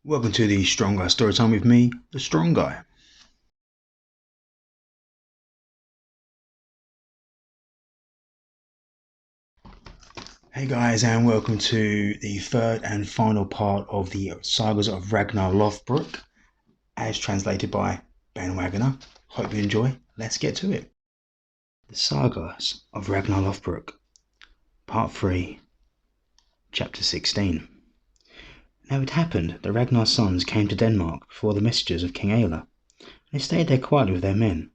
Welcome to the Strong Guy Storytime with me, the Strong Guy. Hey guys, and welcome to the third and final part of the Sagas of Ragnar Lothbrok, as translated by Ben Wagner. Hope you enjoy. Let's get to it. The Sagas of Ragnar Lothbrok, Part 3, Chapter 16. Now it happened that Ragnar's sons came to Denmark before the messengers of King Aela. They stayed there quietly with their men,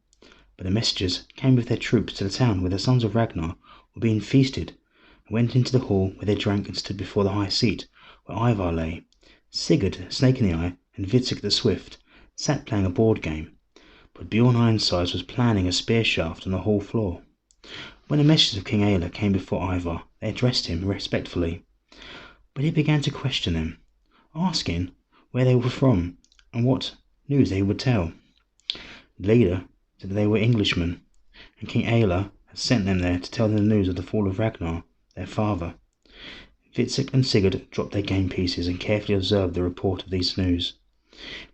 but the messengers came with their troops to the town where the sons of Ragnar were being feasted, and went into the hall where they drank and stood before the high seat where Ivar lay. Sigurd, Snake in the Eye, and Vidsik the Swift sat playing a board game, but Bjorn Ironsides was planning a spear shaft on the hall floor. When the messengers of King Aela came before Ivar, they addressed him respectfully, but he began to question them, asking where they were from and what news they would tell. The leader said that they were Englishmen, and King Aela had sent them there to tell them the news of the fall of Ragnar, their father. Vidsik and Sigurd dropped their game pieces and carefully observed the report of these news.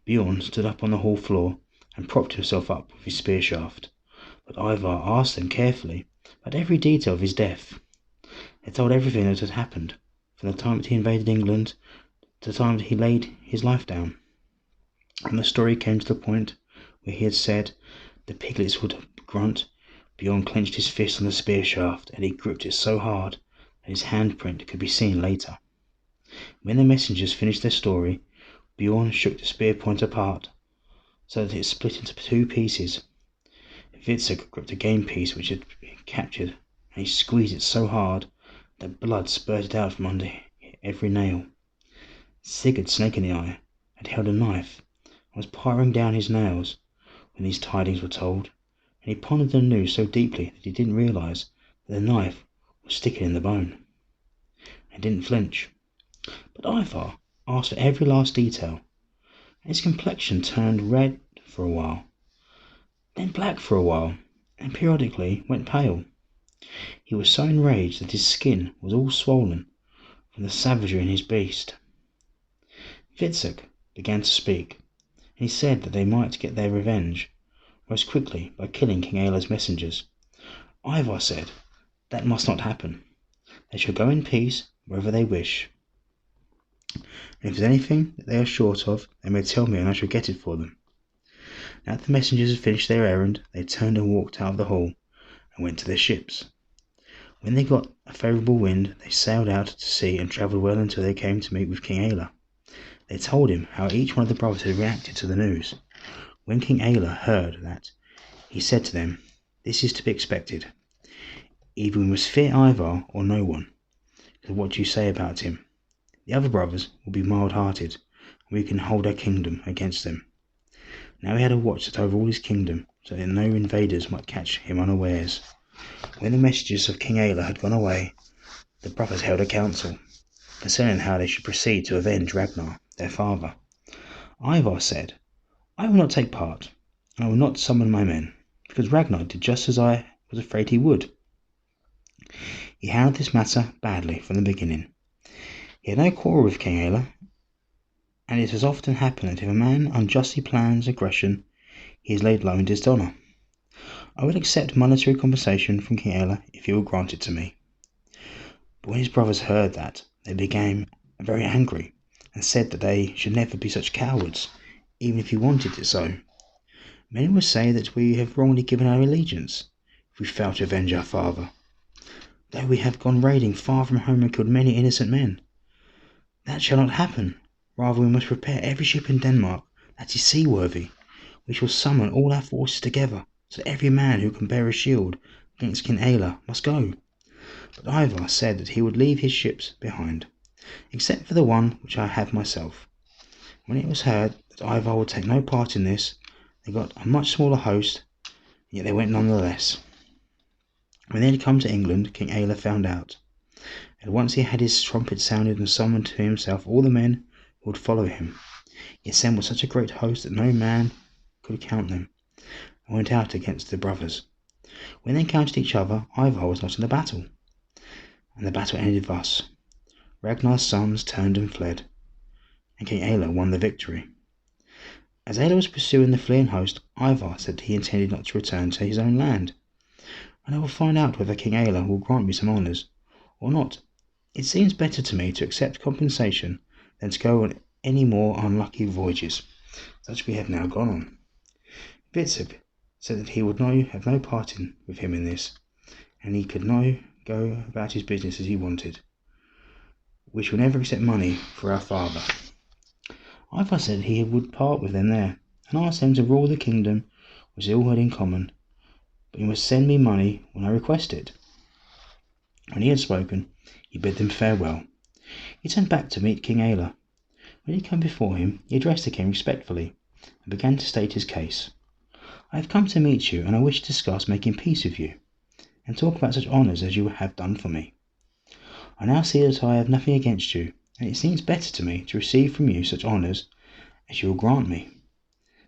Bjorn stood up on the hall floor and propped himself up with his spear shaft, but Ivar asked them carefully about every detail of his death. They told everything that had happened, from the time that he invaded England to the time that he laid his life down. When the story came to the point where he had said the piglets would grunt, Bjorn clenched his fist on the spear shaft, and he gripped it so hard that his handprint could be seen later. When the messengers finished their story, Bjorn shook the spear point apart so that it split into two pieces. Vidsik gripped a game piece which had been captured, and he squeezed it so hard that blood spurted out from under every nail. Sigurd, Snake in the Eye, had held a knife and was paring down his nails when these tidings were told, and he pondered the news so deeply that he didn't realize that the knife was sticking in the bone. He didn't flinch, but Ivar asked for every last detail, and his complexion turned red for a while, then black for a while, and periodically went pale. He was so enraged that his skin was all swollen from the savagery in his beast. Vidsik began to speak, and he said that they might get their revenge most quickly by killing King Aela's messengers. Ivar said that must not happen. They shall go in peace wherever they wish, and if there's anything that they are short of, they may tell me and I shall get it for them. Now that the messengers had finished their errand, they turned and walked out of the hall and went to their ships. When they got a favourable wind, they sailed out to sea and travelled well until they came to meet with King Aela. They told him how each one of the brothers had reacted to the news. When King Aela heard that, he said to them, "This is to be expected. Either we must fear Ivar or no one, because what you say about him. The other brothers will be mild-hearted, and we can hold our kingdom against them." Now he had a watch set over all his kingdom, so that no invaders might catch him unawares. When the messengers of King Aela had gone away, the brothers held a council concerning how they should proceed to avenge Ragnar, their father. Ivar said, "I will not take part. I will not summon my men, because Ragnar did just as I was afraid he would. He handled this matter badly from the beginning. He had no quarrel with King Aela, and it has often happened that if a man unjustly plans aggression, he is laid low in dishonour. I will accept monetary compensation from King Aela if he will grant it to me." But when his brothers heard that, they became very angry, and said that they should never be such cowards, even if he wanted it so. "Many will say that we have wrongly given our allegiance, if we fail to avenge our father, though we have gone raiding far from home and killed many innocent men. That shall not happen. Rather, we must prepare every ship in Denmark that is seaworthy. We shall summon all our forces together, so that every man who can bear a shield against King Aela must go." But Ivar said that he would leave his ships behind, except for the one which I have myself. When it was heard that Ivar would take no part in this, they got a much smaller host, yet they went nonetheless. When they had come to England, King Aela found out. At once he had his trumpet sounded and summoned to himself all the men who would follow him. He assembled such a great host that no man could count them, and went out against the brothers. When they encountered each other, Ivar was not in the battle, and the battle ended thus. Ragnar's sons turned and fled. and King Aella won the victory. As Aella was pursuing the fleeing host, Ivar said he intended not to return to his own land, and I will find out whether King Aella will grant me some honours or not. It seems better to me to accept compensation than to go on any more unlucky voyages, such we have now gone on. Witzig said that he would have no part with him in this, and he could now go about his business as he wanted. We shall never accept money for our father. Ivar said he would part with them there, and asked them to rule the kingdom which they all had in common, but you must send me money when I request it. When he had spoken, he bid them farewell. He turned back to meet King Aella. When he came before him, he addressed the king respectfully, and began to state his case. I have come to meet you, and I wish to discuss making peace with you, and talk about such honours as you have done for me. I now see that I have nothing against you, and it seems better to me to receive from you such honours as you will grant me,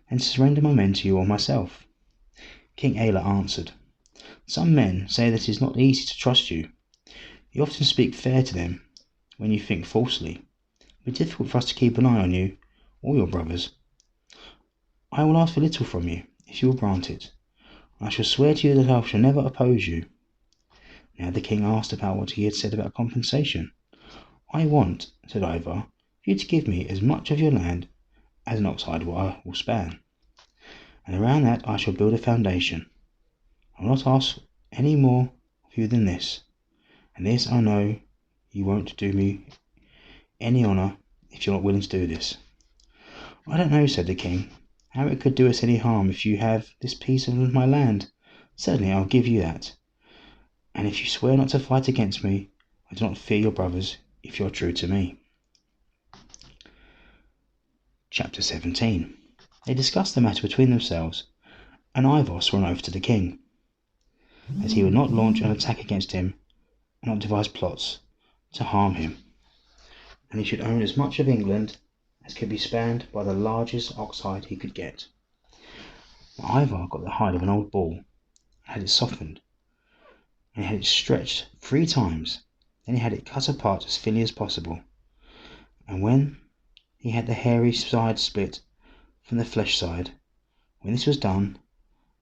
and to surrender my men to you or myself. King Aella answered, Some men say that it is not easy to trust you. You often speak fair to them when you think falsely. It will be difficult for us to keep an eye on you or your brothers. I will ask for little from you, if you will grant it. I shall swear to you that I shall never oppose you. Now the king asked about what he had said about compensation. I want, said Ivar, for you to give me as much of your land as an ox hide will span, and around that I shall build a foundation. I will not ask any more of you than this, and this I know you won't do me any honour if you're not willing to do this. I don't know, said the king, how it could do us any harm if you have this piece of my land. Certainly I'll give you that, and if you swear not to fight against me, I do not fear your brothers if you're true to me. Chapter 17. They discussed the matter between themselves, and Ivar swore an oath to the king that he would not launch an attack against him and not devise plots to harm him, and he should own as much of England as could be spanned by the largest ox hide he could get. Now, Ivar got the hide of an old bull and had it softened, and he had it stretched 3 times. Then he had it cut apart as thinly as possible, and when he had the hairy side split from the flesh side, when this was done,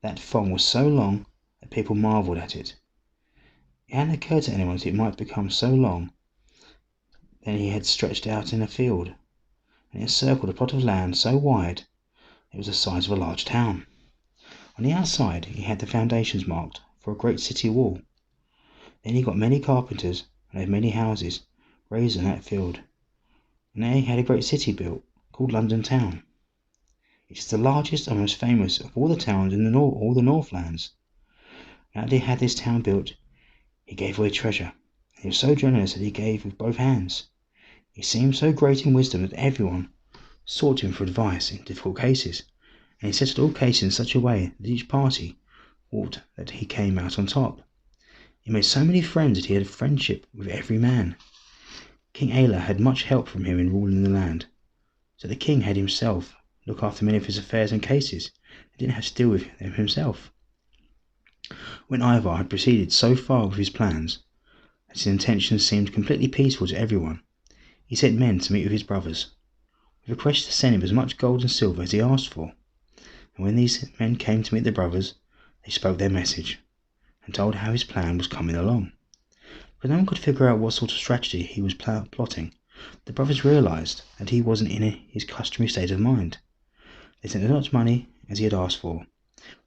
that thong was so long that people marvelled at it. It hadn't occurred to anyone that it might become so long. Then he had stretched out in a field, and it encircled a plot of land so wide it was the size of a large town. On the outside he had the foundations marked for a great city wall. Then he got many carpenters and had many houses raised in that field, and there he had a great city built called London Town. It is the largest and most famous of all the towns in all the Northlands. Now that he had this town built, he gave away treasure. He was so generous that he gave with both hands. He seemed so great in wisdom that everyone sought him for advice in difficult cases, and he settled all cases in such a way that each party thought that he came out on top. He made so many friends that he had friendship with every man. King Aella had much help from him in ruling the land, so the king had himself look after many of his affairs and cases, and didn't have to deal with them himself. When Ivar had proceeded so far with his plans that his intentions seemed completely peaceful to everyone, he sent men to meet with his brothers, with requests to send him as much gold and silver as he asked for. And when these men came to meet the brothers, they spoke their message, and told how his plan was coming along. But no one could figure out what sort of strategy he was plotting. The brothers realized that he wasn't in his customary state of mind. They sent as much money as he had asked for.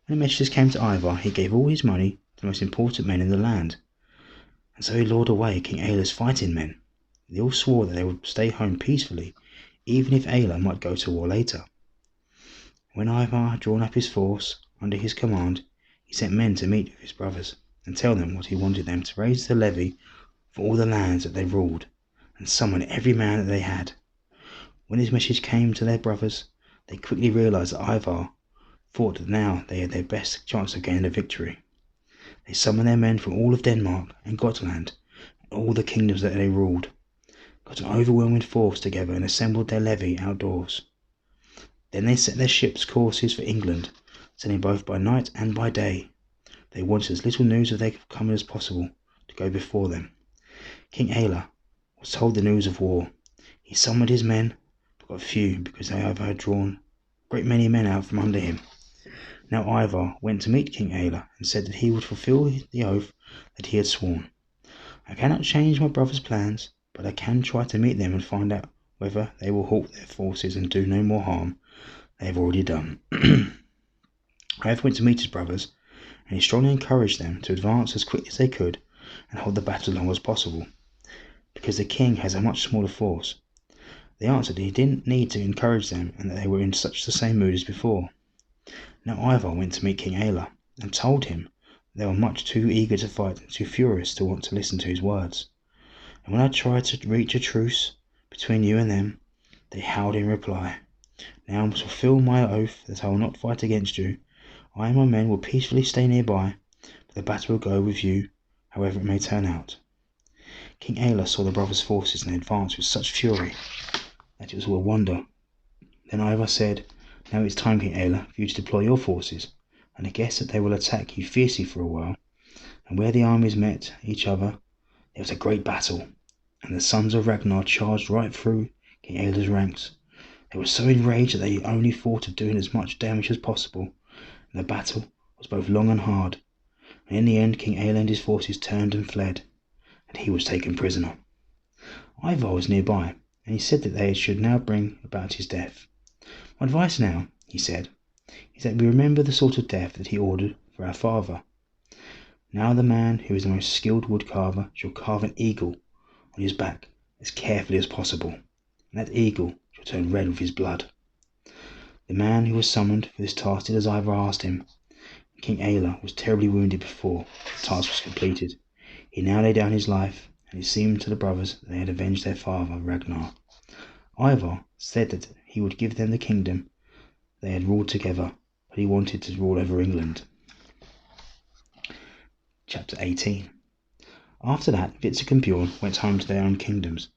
When the messages came to Ivar, he gave all his money to the most important men in the land, and so he lured away King Aella's fighting men. They all swore that they would stay home peacefully, even if Aella might go to war later. When Ivar had drawn up his force under his command, he sent men to meet with his brothers and tell them what he wanted them to raise the levy for all the lands that they ruled, and summon every man that they had. When his message came to their brothers, they quickly realized that Ivar thought that now they had their best chance of gaining a victory. They summoned their men from all of Denmark and Gotland and all the kingdoms that they ruled, got an overwhelming force together and assembled their levy outdoors. Then they set their ships' courses for England, sailing both by night and by day. They wanted as little news of their coming as possible to go before them. King Aella was told the news of war. He summoned his men, but few, because Ivar had drawn a great many men out from under him. Now Ivar went to meet King Aela and said that he would fulfill the oath that he had sworn. I cannot change my brother's plans, but I can try to meet them and find out whether they will halt their forces and do no more harm they have already done. Ivar went to meet his brothers, and he strongly encouraged them to advance as quickly as they could and hold the battle as long as possible, because the king has a much smaller force. They answered that he didn't need to encourage them and that they were in such the same mood as before. Now Ivar went to meet King Aela and told him they were much too eager to fight and too furious to want to listen to his words. And when I tried to reach a truce between you and them, they howled in reply. Now I must fulfill my oath that I will not fight against you. I and my men will peacefully stay nearby, but the battle will go with you, however it may turn out. King Aela saw the brothers' forces and they advanced with such fury that it was a wonder. Then Ivar said, Now it's time, King Aela, for you to deploy your forces, and I guess that they will attack you fiercely for a while. And where the armies met each other, there was a great battle, and the sons of Ragnar charged right through King Aela's ranks. They were so enraged that they only thought of doing as much damage as possible, and the battle was both long and hard. And in the end, King Aela and his forces turned and fled, and he was taken prisoner. Ivar was nearby, and he said that they should now bring about his death. My advice now, he said, is that we remember the sort of death that he ordered for our father. Now the man who is the most skilled woodcarver shall carve an eagle on his back as carefully as possible, and that eagle shall turn red with his blood. The man who was summoned for this task did as Ivar asked him. King Aela was terribly wounded before the task was completed. He now laid down his life, and it seemed to the brothers that they had avenged their father Ragnar. Ivar said that he would give them the kingdom they had ruled together, but he wanted to rule over England. Chapter 18. After that, Witzig and Bjorn went home to their own kingdoms,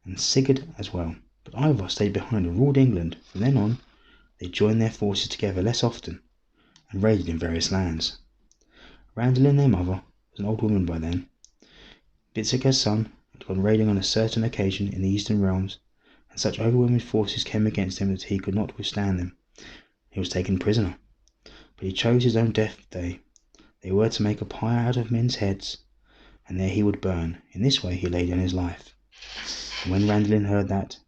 and Sigurd as well, but Ivar stayed behind and ruled England. From then on, they joined their forces together less often, and raided in various lands. Randalin, their mother, was an old woman by then. Witzig, her son, had gone raiding on a certain occasion in the eastern realms, and such overwhelming forces came against him that he could not withstand them. He was taken prisoner, but he chose his own death day. They were to make a pyre out of men's heads, and there he would burn. In this way he laid down his life. And when Randalin heard that,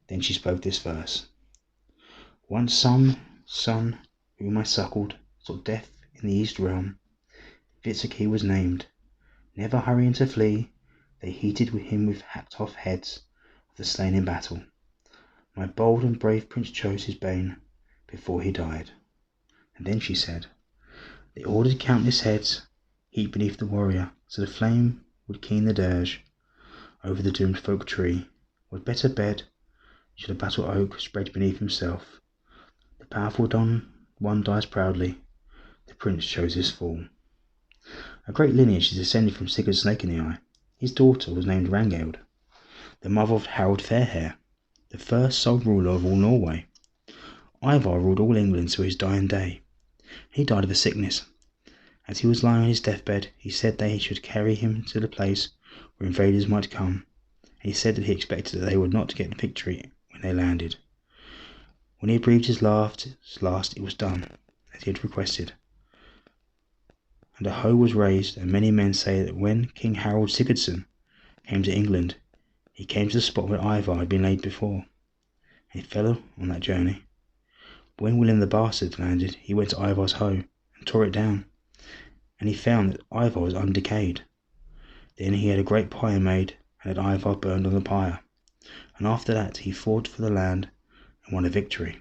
then she spoke this verse. Once some son whom I suckled saw death in the east realm. Witzig he was named. Never hurrying to flee, they heated him with hacked off heads of the slain in battle. My bold and brave prince chose his bane before he died. And then she said, They ordered countless heads heaped beneath the warrior, so the flame would keen the dirge over the doomed folk tree. What better bed should a battle oak spread beneath himself? The powerful one dies proudly, the prince chose his fall. A great lineage is descended from Sigurd Snake in the Eye. His daughter was named Rangeld, the mother of Harald Fairhair, the first sole ruler of all Norway. Ivar ruled all England till his dying day. He died of a sickness. As he was lying on his deathbed, he said they should carry him to the place where invaders might come. He said that he expected that they would not get victory when they landed. When he had breathed his last, it was done, as he had requested. And a hoe was raised, and many men say that when King Harald Sigurdsson came to England, he came to the spot where Ivar had been laid before. And he fell on that journey. But when William the Bastard landed, he went to Ivar's hoe and tore it down, and he found that Ivar was undecayed. Then he had a great pyre made, and had Ivar burned on the pyre. And after that he fought for the land and won a victory.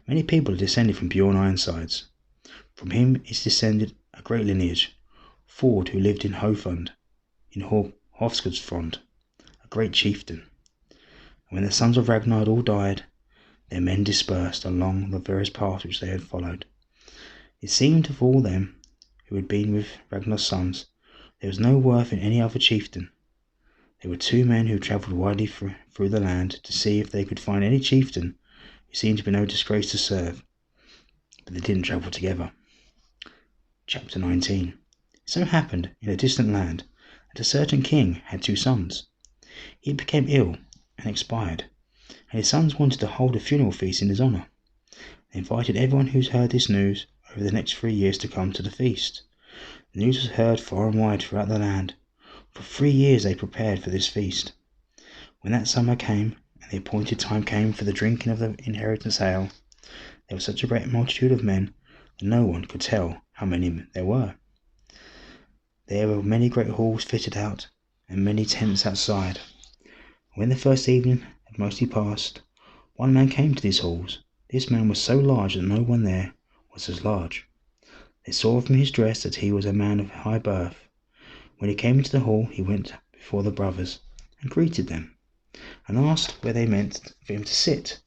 Many people are descended from Bjorn Ironsides. From him is descended a great lineage, Ford, who lived in Hofund, in Hofskudsfrond, a great chieftain. And when the sons of Ragnar had all died, their men dispersed along the various paths which they had followed. It seemed of all them who had been with Ragnar's sons, there was no worth in any other chieftain. There were two men who travelled widely through the land to see if they could find any chieftain who seemed to be no disgrace to serve, but they didn't travel together. Chapter 19. It so happened in a distant land that a certain king had two sons. He became ill and expired, and his sons wanted to hold a funeral feast in his honour. They invited everyone who's heard this news over the next 3 years to come to the feast. The news was heard far and wide throughout the land. For 3 years they prepared for this feast. When that summer came, and the appointed time came for the drinking of the inheritance ale, there was such a great multitude of men that no one could tell how many there were. There were many great halls fitted out, and many tents outside. When the first evening had mostly passed, one man came to these halls. This man was so large that no one there was as large. They saw from his dress that he was a man of high birth. When he came into the hall, he went before the brothers and greeted them, and asked where they meant for him to sit.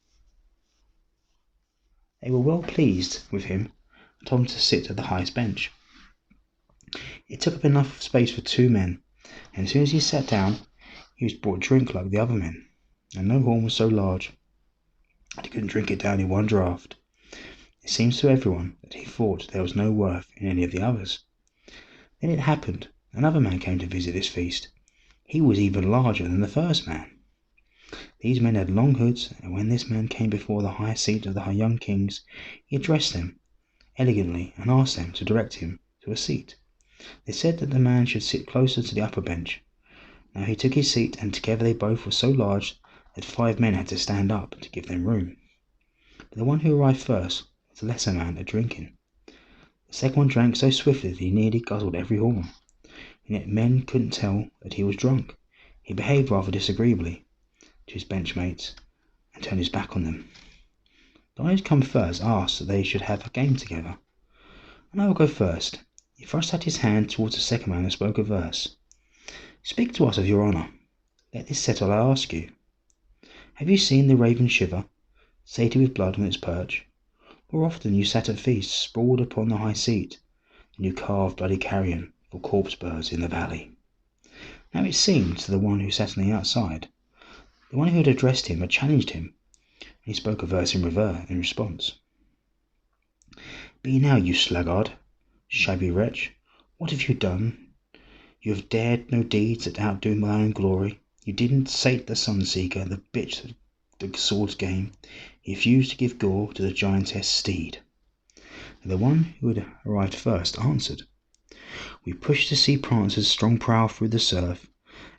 They were well pleased with him and told him to sit at the highest bench. It took up enough space for 2 men, and as soon as he sat down, he was brought drink like the other men, and no horn was so large that he couldn't drink it down in one draught. It seems to everyone that he thought there was no worth in any of the others. Then it happened, another man came to visit this feast. He was even larger than the first man. These men had long hoods, and when this man came before the high seat of the young kings, he addressed them elegantly and asked them to direct him to a seat. They said that the man should sit closer to the upper bench. Now he took his seat, and together they both were so large that 5 men had to stand up to give them room. But the one who arrived first was the lesser man at drinking. The second one drank so swiftly that he nearly guzzled every horn, and yet men couldn't tell that he was drunk. He behaved rather disagreeably to his benchmates and turned his back on them. The one who had come first asked that they should have a game together. "And I will go first." He thrust out his hand towards the second man and spoke a verse. "Speak to us of your honour. Let this settle, I ask you. Have you seen the raven shiver, sated with blood on its perch? More often you sat at feasts, sprawled upon the high seat, than you carved bloody carrion for corpse birds in the valley." Now it seemed to the one who sat on the outside, the one who had addressed him had challenged him, and he spoke a verse in response. "Be now, you sluggard, shabby wretch, what have you done? You have dared no deeds that outdo my own glory. You didn't sate the sun-seeker, the bitch of the sword's game. You refused to give gore to the giantess steed." And the one who had arrived first answered, "We pushed the sea prancer's strong prow through the surf,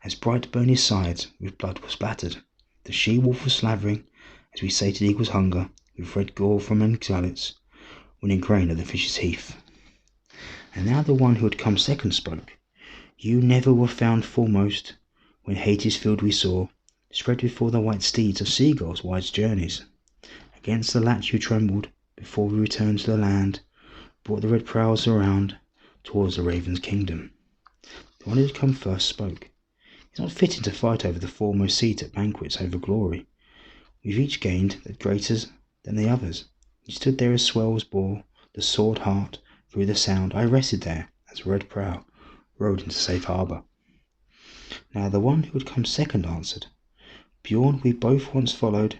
as bright burned his sides with blood was splattered. The she-wolf was slavering, as we sated eagle's hunger, with red gore from men's gullets, winning grain at the fish's heath." And now the one who had come second spoke. "You never were found foremost, when Hades' field we saw, spread before the white steeds of seagulls' wide journeys. Against the latch you trembled, before we returned to the land, brought the red prows around, towards the raven's kingdom." The one who had come first spoke. "It's not fitting to fight over the foremost seat at banquets over glory. We've each gained that greater than the others. You stood there as swells bore the sword heart through the sound. I rested there as red prow rode into safe harbour." Now the one who had come second answered, "Bjorn we both once followed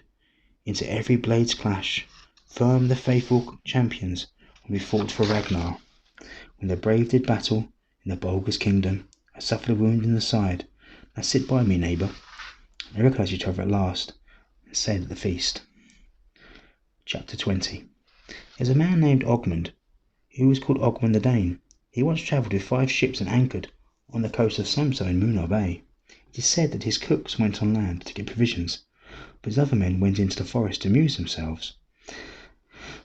into every blade's clash, firm the faithful champions when we fought for Ragnar. When the brave did battle in the Bulgar's kingdom, I suffered a wound in the side. Now sit by me, neighbour." They recognised each other at last and stayed at the feast. Chapter 20. There's a man named Ogmund, who was called Ogmund the Dane. He once travelled with 5 ships and anchored on the coast of Samso in Munar Bay. It is said that his cooks went on land to get provisions, but his other men went into the forest to amuse themselves.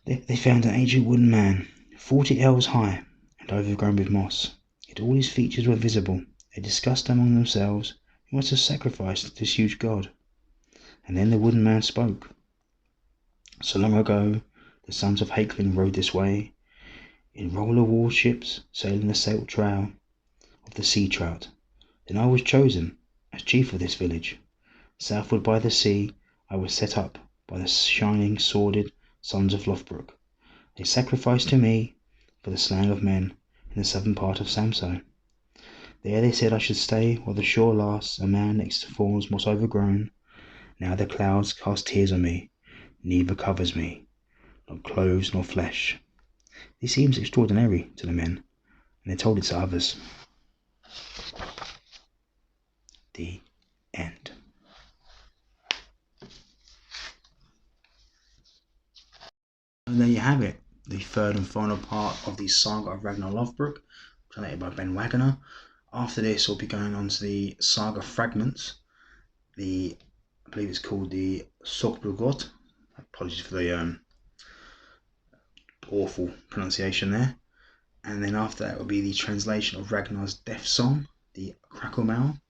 They found an ancient wooden man, 40 ells high and overgrown with moss. Yet all his features were visible. They discussed among themselves who must have sacrificed this huge god. And then the wooden man spoke. "So long ago, the sons of Hakelin rode this way, in roller warships, sailing the sailed trail of the sea trout. Then I was chosen as chief of this village. Southward by the sea, I was set up by the shining, sworded sons of Lothbrok. They sacrificed to me for the slaying of men in the southern part of Samso. There they said I should stay while the shore lasts, a man next to forms most overgrown. Now the clouds cast tears on me, neither covers me, not clothes nor flesh." This seems extraordinary to the men, and they told it to others. The end. And there you have it, the third and final part of the Saga of Ragnar Lothbrok, translated by Ben Wagner. After this, we'll be going on to the Saga Fragments. I believe it's called the Sogblugot. Apologies for the awful pronunciation there. And then after that will be the translation of Ragnar's death song, the Krakelmaul,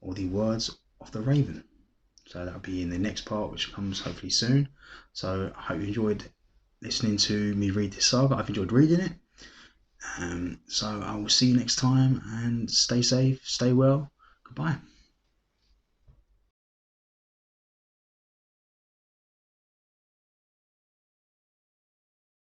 or the Words of the Raven. So that'll be in the next part, which comes hopefully soon. So I hope you enjoyed listening to me read this saga. I've enjoyed reading it. So I will see you next time, and stay safe, stay well. Goodbye.